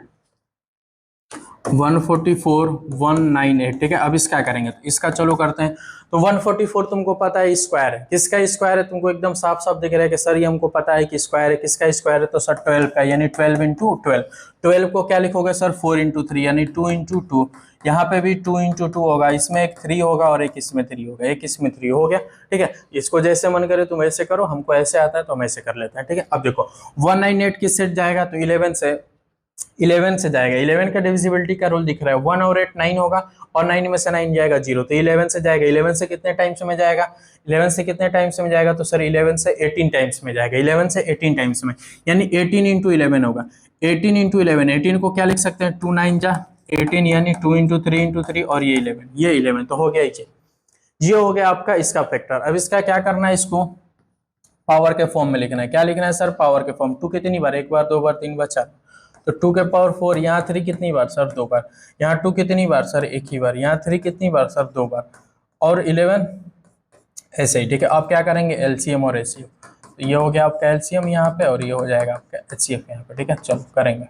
144 198, ठीक है। अब इसका करेंगे, तो इसका चलो करते हैं। तो 144 तुमको पता है स्क्वायर है, किसका स्क्वायर है, तुमको एकदम साफ साफ दिख रहा है कि सर ये हमको पता है कि स्क्वायर है, किसका स्क्वायर है, तो सर 12 का, यानी 12 इंटू 12। 12 को क्या लिखोगे सर, 4 इंटू 3 यानी 2 इंटू 2। यहाँ पे भी 2 इंटू 2 होगा, इसमें एक 3 होगा और एक इसमें 3 होगा, एक इसमें 3 हो गया, ठीक है। इसको जैसे मन करे तुम ऐसे करो, हमको ऐसे आता है तो हम ऐसे कर लेते हैं, ठीक है। अब देखो 198 किस सेट जाएगा, तो 11 से जाएगा। 11 का डिविजिबिलिटी का रूल दिख रहा है, 1 और 8 9 होगा, और 9 में से 9 जाएगा 0, तो 11 से जाएगा। 11 से कितने टाइम्स में जाएगा, 11 से कितने टाइम्स में जाएगा, तो सर 11 से 18 टाइम्स में जाएगा, 11 से 18 टाइम्स में, यानी 18 इंटू 11 होगा। 18 इंटू 11, 18 को क्या लिख सकते हैं, 2 9 जा 18, यानी 2 इंटू 3 इंटू 3 और ये 11, ये 11, तो हो गया ये हो गया आपका इसका फैक्टर। अब इसका क्या करना है, इसको पावर के फॉर्म में लिखना है। क्या लिखना है सर, पावर के फॉर्म। 2 कितनी बार, 1 बार 2 बार 3 बार 4, तो 2 के पावर 4, यहाँ 3 कितनी बार सर, 2 बार, यहाँ 2 कितनी बार सर, 1 ही बार, यहाँ 3 कितनी बार सर, 2 बार, और 11 ऐसे ही, ठीक है। आप क्या करेंगे, एलसीएम और एचसीएफ, तो ये हो गया आपका एलसीएम यहाँ पे, और ये हो जाएगा आपका एचसीएफ यहाँ पे, ठीक है। चलो करेंगे।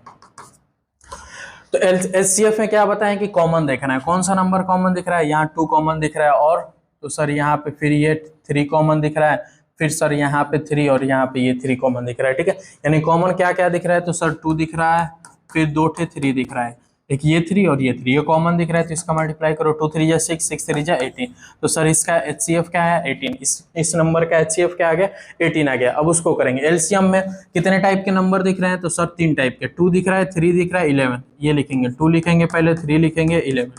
तो एचसीएफ में क्या बताएं कि कॉमन देखना है, कौन सा नंबर कॉमन दिख रहा है, यहाँ 2 कॉमन दिख रहा है, और तो सर यहाँ पे फिर ये 3 कॉमन दिख रहा है, फिर सर यहाँ पे 3 और यहाँ पे ये 3 कॉमन दिख रहा है, ठीक है। यानी कॉमन क्या क्या दिख रहा है, तो सर 2 दिख रहा है, फिर 2 थे 3 दिख रहा है, एक ये 3 और ये 3, ये कॉमन दिख रहा है, तो इसका मल्टीप्लाई करो, 2 3 जा 6, 6 3 जा 18। तो सर इसका एचसीएफ क्या है 18, इस नंबर का एचसीएफ क्या आ गया 18 आ गया। अब उसको करेंगे एलसीएम में, कितने टाइप के नंबर दिख रहे हैं, तो सर 3 टाइप के, 2 दिख रहा है, 3 दिख रहा है, 11, ये लिखेंगे, 2 लिखेंगे पहले, 3 लिखेंगे, 11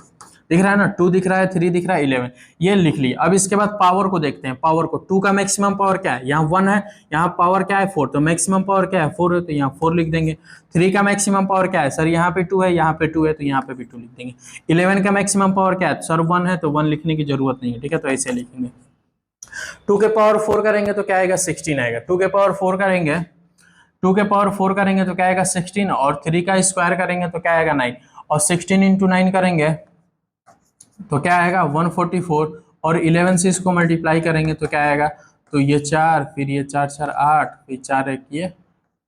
दिख रहा है ना, 2 दिख रहा है, 3 दिख रहा है, 11, ये लिख लिया। अब इसके बाद पावर को देखते हैं, पावर को, 2 का मैक्सिमम पावर क्या है, यहाँ 1 है, यहाँ पावर क्या है 4, तो मैक्सिमम पावर क्या है 4 है, तो यहाँ 4 लिख देंगे। 3 का मैक्सिमम पावर क्या है सर, यहाँ पे 2 है, यहाँ पे 2 है, तो यहाँ पे भी 2 लिख देंगे। 11 का मैक्सिमम पावर क्या है सर 1 है, तो 1 लिखने की जरूरत नहीं है, ठीक है, तो ऐसे लिखेंगे। 2 के पावर 4 करेंगे तो क्या आएगा 16 आएगा, 2 के पावर 4 करेंगे, 2 के पावर 4 करेंगे तो क्या आएगा 16, और 3 का स्क्वायर करेंगे तो क्या आएगा 9, और 16 इंटू 9 करेंगे तो क्या आएगा 144, और 11 से इसको मल्टीप्लाई करेंगे तो क्या आएगा, तो ये 4, फिर ये 4 4 8, फिर 4 1 ये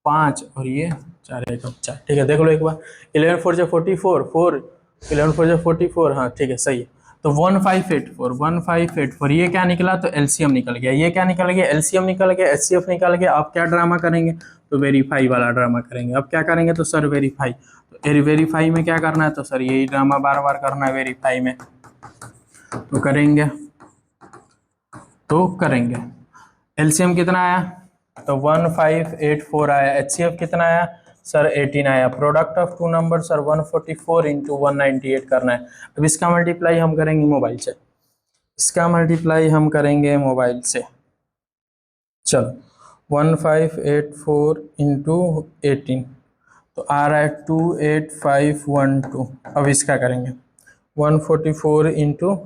5, और ये 4 1 4, ठीक है, देख लो एक बार, 11 4 जा 44, 4 11 4 जा 44, हाँ ठीक है सही है। तो 1584 ये क्या निकला, तो एलसीएम निकल गया, ये क्या निकल गया एलसीएम निकल गया, एचसीएफ निकल गया। अब क्या ड्रामा करेंगे, तो वेरीफाई वाला ड्रामा करेंगे। अब क्या करेंगे, तो सर वेरीफाई, तो वेरीफाई में क्या करना है, तो सर यही ड्रामा बार बार करना है वेरीफाई में, तो करेंगे एलसीएम कितना आया, तो 1584 आया, एचसीएफ कितना आया सर 18 आया, product of two number sir 144 into 198 करना है। अब इसका मल्टीप्लाई हम करेंगे मोबाइल से, चलो 1584 इंटू 18 तो आ रहा है 28512। अब इसका करेंगे 144 इंटू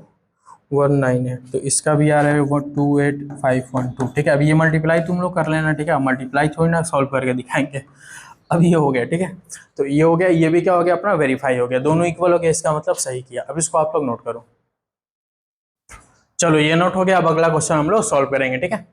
198, तो इसका भी आ रहा है 28512, ठीक है। अब ये मल्टीप्लाई तुम लोग कर लेना, ठीक है, मल्टीप्लाई थोड़ी ना सॉल्व करके दिखाएंगे। अब ये हो गया, ठीक है, तो ये हो गया, ये भी क्या हो गया अपना वेरीफाई हो गया, दोनों इक्वल हो गया, इसका मतलब सही किया। अब इसको आप लोग नोट करो, चलो ये नोट हो गया। अब अगला क्वेश्चन हम लोग सॉल्व करेंगे, ठीक है।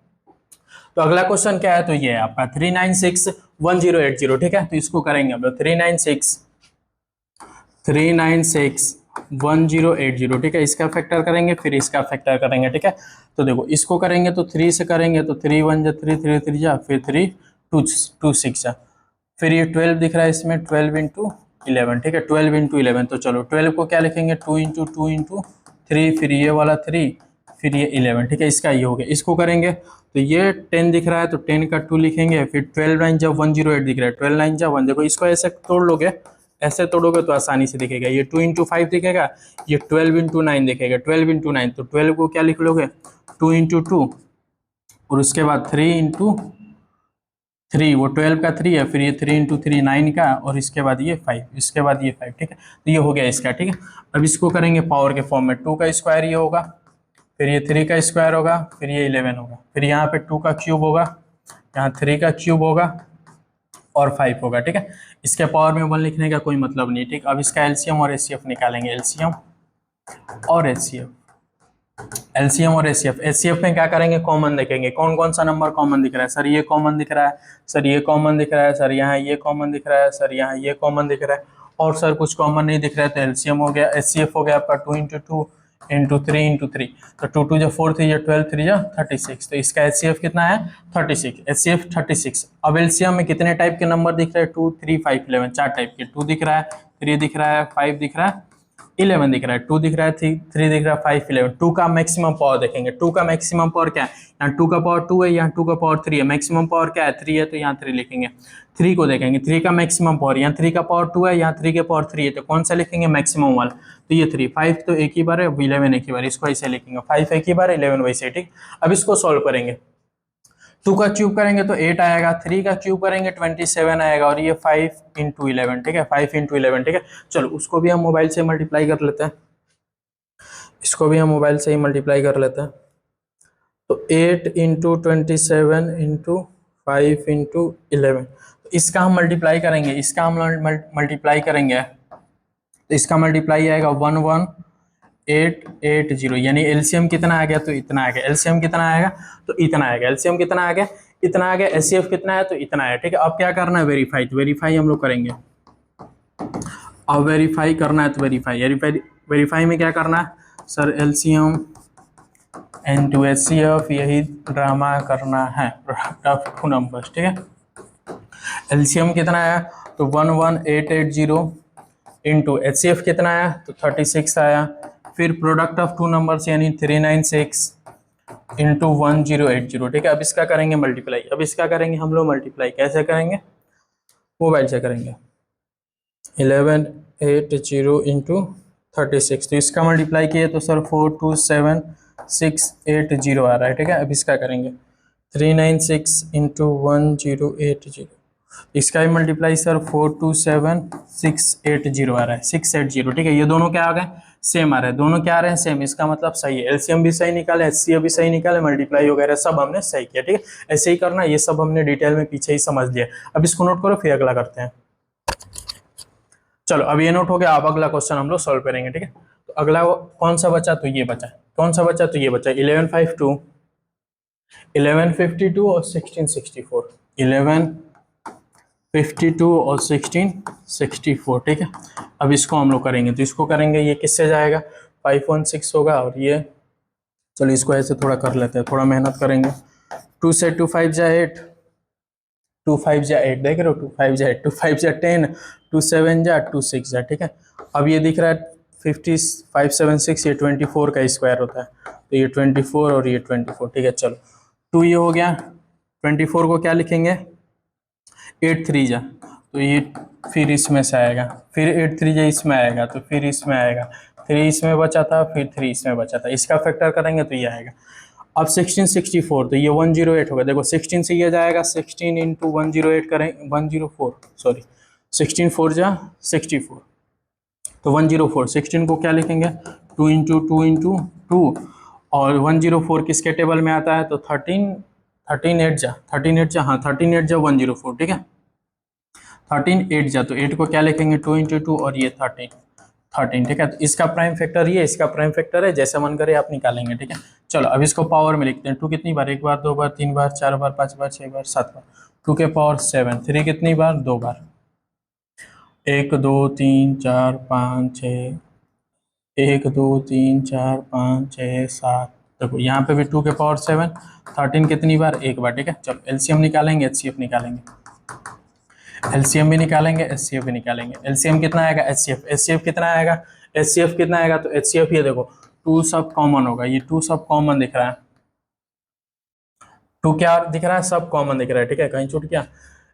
तो अगला क्वेश्चन क्या है, तो ये है आपका 3961080, ठीक है। तो इसको करेंगे हम लोग 3961080, ठीक है। इसका फैक्टर करेंगे, फिर इसका फैक्टर करेंगे, ठीक है। तो देखो इसको करेंगे तो 3 से करेंगे तो 3 1 जा 3 3 3 जा, फिर 3 2 6 जा, फिर ये 12 दिख रहा है इसमें 12 इंटू 11, ठीक है, 12 इंटू 11। तो चलो 12 को क्या लिखेंगे 2 इंटू 2 इंटू 3, फिर ये वाला 3, फिर ये 11, ठीक है, इसका ये हो गया। इसको करेंगे तो ये 10 दिख रहा है तो 10 का 2 लिखेंगे, फिर 12 9 जब 108 दिख रहा है, 12 9 जब 1, देखो इसको ऐसे तोड़ लोगे, ऐसे तोड़ोगे तो आसानी से दिखेगा। ये 2 इंटू 5 दिखेगा, ये 12 इंटू 9 दिखेगा, 12 इंटू 9, तो 12 को क्या लिख लोगे 2 इंटू 2, और उसके बाद 3 इंटू 3, वो 12 का 3 है, फिर ये 3 इंटू 3 9 का, और इसके बाद ये 5, इसके बाद ये 5, ठीक है। तो ये हो गया इसका, ठीक है। अब इसको करेंगे पावर के फॉर्म में, 2 का स्क्वायर ये होगा, फिर ये 3 का स्क्वायर होगा, फिर ये 11 होगा, फिर यहाँ पे 2 का क्यूब होगा, यहाँ 3 का क्यूब होगा, और 5 होगा, ठीक है। इसके पावर में 1 लिखने का कोई मतलब नहीं, ठीक। अब इसका एलसीएम और एचसीएफ निकालेंगे, एलसीएम और एचसीएफ एचसीएफ में क्या करेंगे, कॉमन देखेंगे, कौन कौन सा नंबर कॉमन दिख रहा है, सर ये कॉमन दिख रहा है, सर ये कॉमन दिख रहा है, सर यहाँ ये कॉमन दिख रहा है, सर यहाँ ये कॉमन दिख रहा है, और सर कुछ कॉमन नहीं दिख रहा है, तो एलसीएम हो गया, एचसीएफ हो गया आपका 2 इंटू 2 इंटू 3 इंटू 3, तो 2 2 जो 4 3 जो 12 3 जो 36, तो इसका एचसीएफ कितना है 36, एचसीएफ 36। अब एलसीएम में कितने टाइप के नंबर दिख रहे हैं 2 3 5 11, 4 टाइप के, 2 दिख रहा है, 3 दिख रहा है, 5 दिख रहा है, 11 दिख रहा है, 2 दिख रहा है, 3 दिख रहा है, 5 11। 2 का मैक्सिमम पावर देखेंगे, 2 का मैक्सिमम पावर क्या है, यहाँ 2 का पावर 2 है, यहाँ 2 का पावर 3 है, मैक्सिमम पावर क्या है 3 है, तो यहाँ 3 लिखेंगे। 3 को देखेंगे, 3 का मैक्सिमम पावर, यहाँ 3 का पावर 2 है, यहाँ 3 के पावर 3 है, तो कौन सा लिखेंगे मैक्सिमम वाला, तो ये 3। 5 तो एक ही बार है, 11 एक ही बार, इसको ऐसे लिखेंगे, 5 एक ही बार, 11 वैसे, ठीक। अब इसको सॉल्व करेंगे, 2 का क्यूब करेंगे तो 8 आएगा, 3 का क्यूब करेंगे 27 आएगा, और ये 5 इंटू 11, ठीक है, 5 इंटू 11, ठीक है। चलो उसको भी हम मोबाइल से मल्टीप्लाई कर लेते हैं, इसको भी हम मोबाइल से ही मल्टीप्लाई कर लेते हैं। तो 8 इंटू 27 इंटू 5 इंटू 11, तो इसका हम मल्टीप्लाई करेंगे, इसका हम मल्टीप्लाई करेंगे, तो इसका मल्टीप्लाई आएगा 11880, यानी एलसीएम कितना आ गया, तो इतना आ गया, एलसीएम कितना आएगा, तो इतना आएगा, एलसीएम कितना आ गया, इतना आ गया, एचसीएफ कितना है, तो इतना है, ठीक है। अब क्या करना है वेरीफाई, तो वेरीफाई हम लोग करेंगे, अब वेरीफाई करना है तो वेरीफाई में क्या करना है सर, एलसीएम इनटू एचसीएफ, यही ड्रामा करना है, प्रोडक्ट ऑफ टू नंबर्स, ठीक है। एलसीएम कितना आया तो 11880 इंटू एचसीएफ कितना आया तो 36 आया, फिर प्रोडक्ट ऑफ टू नंबर्स यानी 396 इंटू 1080, ठीक है। अब इसका करेंगे मल्टीप्लाई, अब इसका करेंगे हम लोग मल्टीप्लाई, कैसे करेंगे, मोबाइल से करेंगे। 1180 इंटू 36, तो इसका मल्टीप्लाई किए तो सर 427680 आ रहा है, ठीक है। अब इसका करेंगे 396 इंटू 1080, इसका भी मल्टीप्लाई सर 427680 आ रहा है, 680, ठीक है। ये दोनों क्या आ गए, सेम आ रहे हैं, दोनों क्या आ रहे हैं, सेम, इसका मतलब सही है। एलसीएम भी सही निकाले, एचसीएफ भी सही निकाले, मल्टीप्लाई वगैरह सब हमने सही किया, ठीक है। ऐसे ही करना, ये सब हमने डिटेल में पीछे ही समझ लिया। अब इसको नोट करो, फिर अगला करते हैं। चलो अब ये नोट हो गया, अब अगला क्वेश्चन हम लोग सॉल्व करेंगे, ठीक है। तो अगला कौन सा बचा, तो ये बचा, कौन सा बचा, तो ये बचा 1152, 1152 और 1664, 1152 और 1664, ठीक है। अब इसको हम लोग करेंगे, तो इसको करेंगे, ये किससे जाएगा, 516 होगा, और ये, चलो इसको ऐसे थोड़ा कर लेते हैं, थोड़ा मेहनत करेंगे। 2 से 2 5 जा 8, 2 5 जा 8, देख रहे हो, 2 5 जा 8, 2 5 जा 10, 2 7 जा 2 6 जा, ठीक है। अब ये दिख रहा है 576, ये 24 का स्क्वायर होता है, तो ये 24 और ये 24, ठीक है। चलो 2 ये हो गया, 24 को क्या लिखेंगे, 8 3 जा, तो ये फिर इसमें से आएगा, फिर 8 3 जा इसमें आएगा, तो फिर इसमें आएगा, 3 इसमें बचा था, फिर 3 इसमें बचा था, इसका फैक्टर करेंगे तो ये आएगा। अब 1664, तो ये 108 होगा, देखो 16 से ये जाएगा, 16 इंटू 108 करें, 104 सॉरी, 16 4 जा 64, तो 104, 16 को क्या लिखेंगे, 2 इंटू 2 इंटू 2, और 104 किसके टेबल में आता है, तो 13 8 जा हाँ 13 8 जा 104, ठीक है। 13 8 जा, तो 8 को क्या लिखेंगे, 2 इंटू 2, और ये 13, ठीक है। तो इसका प्राइम फैक्टर ये, इसका प्राइम फैक्टर है, जैसा मन करे आप निकालेंगे, ठीक है। चलो अब इसको पावर में लिखते हैं। 2 कितनी बार, 1 बार, 2 बार, 3 बार, 4 बार, 5 बार, 6 बार, 7 बार, 2 के पावर 7, 3 कितनी बार, 2 बार, 1 2 3 4 5 6, 1 2 3 4 5 6 7, देखो यहाँ पे भी 2 के पावर 7, 13 कितनी बार, 1 बार, ठीक है। चलो एलसीएम निकालेंगे, एचसीएफ निकालेंगे, एलसीएम भी निकालेंगे, एचसीएफ भी निकालेंगे। एलसीएम कितना आएगा, एचसीएफ कितना आएगा, एचसीएफ कितना आएगा, तो एचसीएफ ये देखो 2 सब कॉमन होगा, ये 2 सब कॉमन दिख रहा है, 2 क्या दिख रहा है, सब कॉमन दिख रहा है, ठीक है, कहीं छूट गया,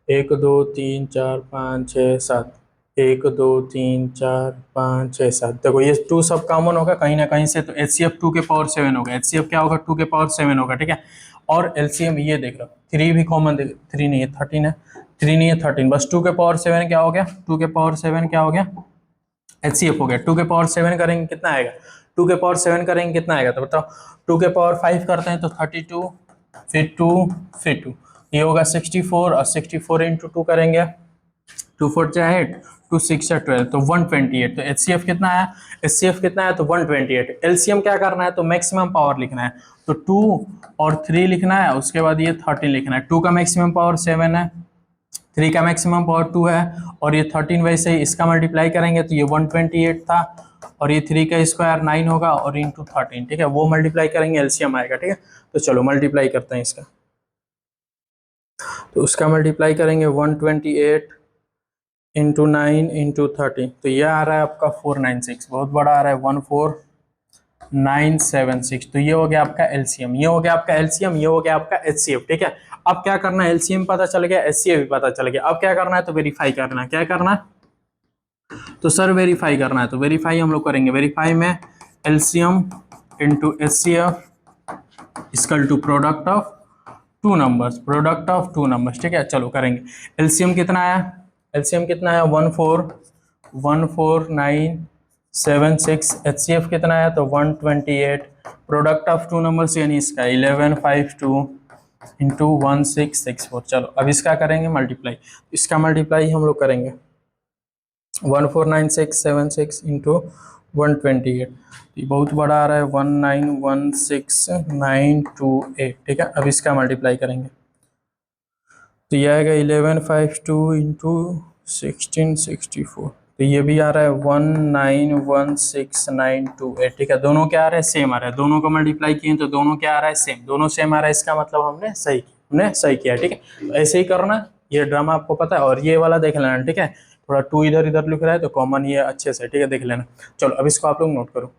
1 2 3 4 5 6 7, 1 2 3 4 5 6 7, देखो ये 2 सब कॉमन होगा कहीं ना कहीं से, तो एचसीएफ 2 के पावर 7 होगा, एचसीएफ क्या होगा, 2 के पावर 7 होगा, ठीक है। और एलसीएम ये देख लो, 3 भी कॉमन, 3 नहीं है 13 है, 3 नहीं है 13, बस 2 के पावर 7 क्या हो गया, 2 के पावर 7 क्या हो गया, एचसीएफ हो गया। 2 के पावर 7 करेंगे कितना आएगा, 2 के पावर 7 करेंगे कितना आएगा, तो बताओ। 2 के पावर 5 करते हैं तो 32, फिर 2, फिर 2, ये होगा 64, और 64 इंटू 2 करेंगे, 2 4 जा 8, 2 6 जा 12, तो 128, तो एचसीएफ कितना है, एचसीएफ कितना है, तो 128। एलसीएम क्या करना है, तो मैक्सिमम पावर लिखना है, तो 2 और 3 लिखना है, उसके बाद ये 13 लिखना है। 2 का मैक्सिमम पावर 7 है, 3 का मैक्सिमम पावर 2 है, और ये 13 वैसे ही इसका मल्टीप्लाई करेंगे तो ये 128 था, और ये 3 का स्क्वायर 9 होगा, और इंटू 13, ठीक है, वो मल्टीप्लाई करेंगे, एलसीएम आएगा, ठीक है। तो चलो मल्टीप्लाई करते हैं इसका, तो उसका मल्टीप्लाई करेंगे 128 इंटू 9 इंटू 30, तो ये आ रहा है आपका 496, बहुत बड़ा आ रहा है 14976, तो ये हो गया आपका एलसीएम, ये हो गया आपका एलसीएम, ये हो गया आपका एचसीएफ, ठीक है। अब क्या करना है, एलसीएम पता चल गया, एचसीएफ भी पता चल गया, अब क्या करना है, तो वेरीफाई करना है, क्या करना है, तो सर वेरीफाई करना है, तो वेरीफाई हम लोग करेंगे। वेरीफाई में LCM into HCF equal to product of two numbers, product of two numbers, ठीक है। चलो करेंगे, एलसीएम कितना आया, एलसीएम कितना है 1414976, एचसीएफ कितना है, तो 128, प्रोडक्ट ऑफ टू नंबर्स यानी इसका 1152 इंटू 1664। चलो अब इसका करेंगे मल्टीप्लाई, इसका मल्टीप्लाई हम लोग करेंगे 14976 इंटू 128, ये बहुत बड़ा आ रहा है 1916928, ठीक है। अब इसका मल्टीप्लाई करेंगे तो यह आएगा 1152 इंटू 1664, तो ये भी आ रहा है 191692, ठीक है। दोनों क्या आ रहा है, सेम आ रहा है। दोनों को मल्टीप्लाई किए तो दोनों क्या आ रहा है, सेम। दोनों सेम आ रहा है, इसका मतलब हमने सही किया, ठीक है। तो ऐसे ही करना, ये ड्रामा आपको पता है। और ये वाला देख लेना, ठीक है। थोड़ा 2 इधर इधर लिख रहा है तो कॉमन ये अच्छे से, ठीक है, देख लेना। चलो अब इसको आप लोग नोट करो।